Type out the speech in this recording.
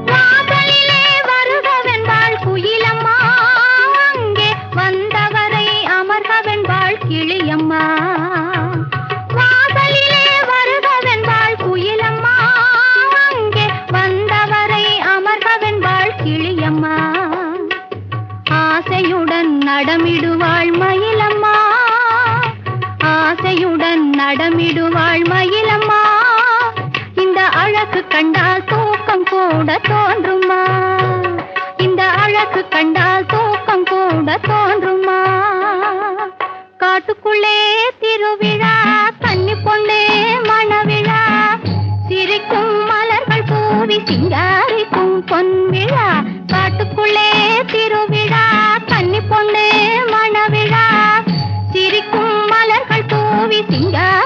வாசலிலே வருகவென்பாள் குயிலம்மா, அங்கே வந்தவரை அமர்கவென்பாள் கிளியம்மா. வாசலிலே வருகவென்பாள் குயிலம்மா, அங்கே வந்தவரை அமர்கவென்பாள் கிளியம்மா. ஆசையுடன் நடமிடுவாள் மயிலம்மா, ஆசையுடன் நடமிடுவாள் மயிலம்மா. இந்த அழகு கண்டால் தூக்கம் கூட தோன்றுமா, இந்த அழகு கண்டால் தூக்கம் கூட தோன்றுமா. காட்டுக்குள்ளே திருவிழா, கன்னி பொண்ணே மணவிழா, சிரிக்கும் மலர்கள் தூவி சிங்காரிக்கும் பொன்விழா. காட்டுக்குள்ளே திருவிழா, கன்னி பொண்ணே மணவிழா, சிரிக்கும் மலர்கள் தூவி சிங்காரி